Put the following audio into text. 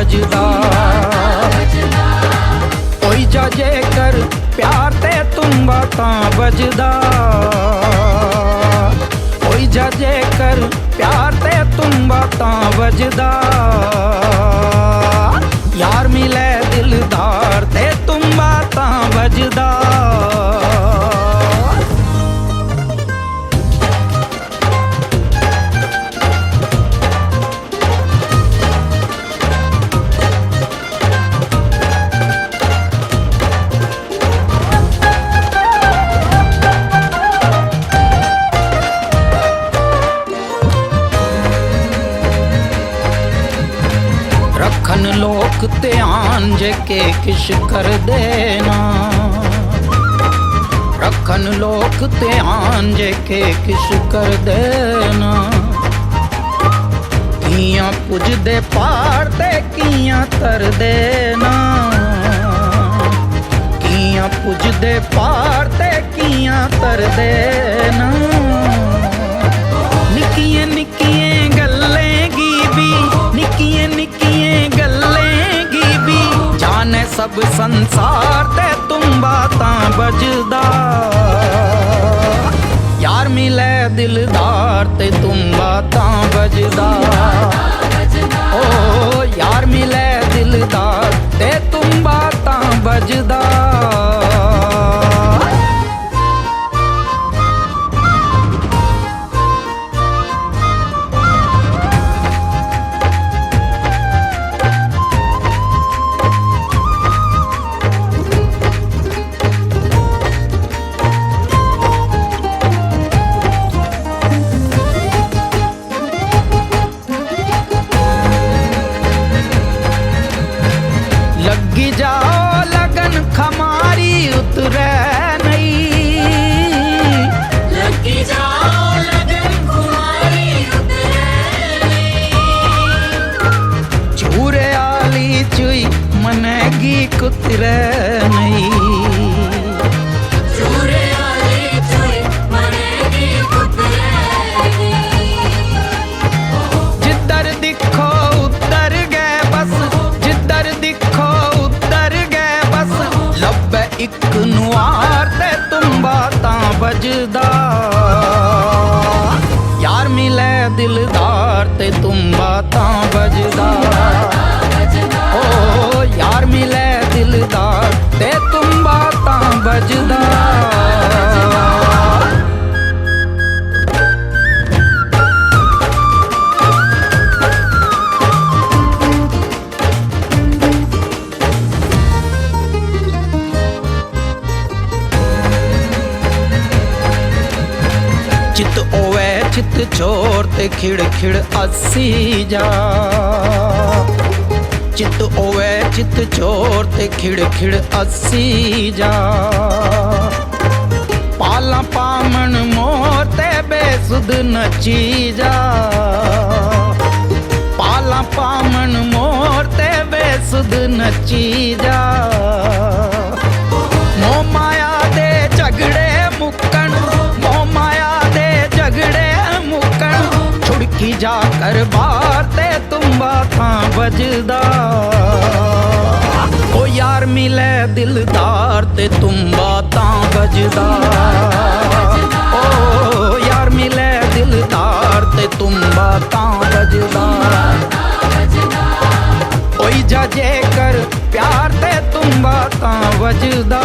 बजदा। कोई जजे कर प्यार ते तुम्बा तां बजदा। कोई जजे कर प्यार ते तुम्बा तां बजदा। यार मिले दिलदार ते तुम्बा तां बजदा। रखन लोक ध्यान जेके किश कर देना। रखन लोक ध्यान जेके किश कर देना। कियां पुजदे पार ते कियां तर देना। कियां पुजदे पार ते कियां तर देना। निक्कियां निक्कियां गल्लें गी भी निक्कियां निक्कियां गल्लें गी भी जाने सब संसार ते तुम्बा तां बजदा। यार मिले दिलदार ते तुम्बा तां बजदा। ओ यार मिले दिलदार ते तुम्बा तां बजदा। लगी जाओ लगन खमारी उतरे नहीं। लगी जाओ लगन खुमारी उतरे नहीं। चूरे आली चुई मनेगी कुतरे नहीं। चूरे आली चुई मनेगी कुतरे नहीं। जिधर दिखो उधर गए बस। जिधर दिखो उधर गए बस। लब्बे इक नुआर ते तुम्बा तां बजदा। यार मिले दिलदार ते तुम्बा तां बजदा। ओ यार मिले दिलदार ते तुम्बा तां बजदा। चित ओवे चित चोर ते खिड़ खिड़ अस्सी जा। चित ओवे चित चोर ते खिड़ खिड़ अस्सी जा। पाला पामन मोर ते बेसुध नची जा। पाला पामन मोर ते बेसुध नची जा। मोह माया दे झगड़े मुक्कन। मोह माया दे झगड़े मुक्कन। छुड़की जाकर बार ते तुम्बा तां बजदा। ओ यार मिले दिलदार ते तुम्बा तां बजदा। ओ यार मिले दिलदार ते तुम्बा तां बजदा। ओई जजे कर प्यार ते तुम्बा तां बजदा।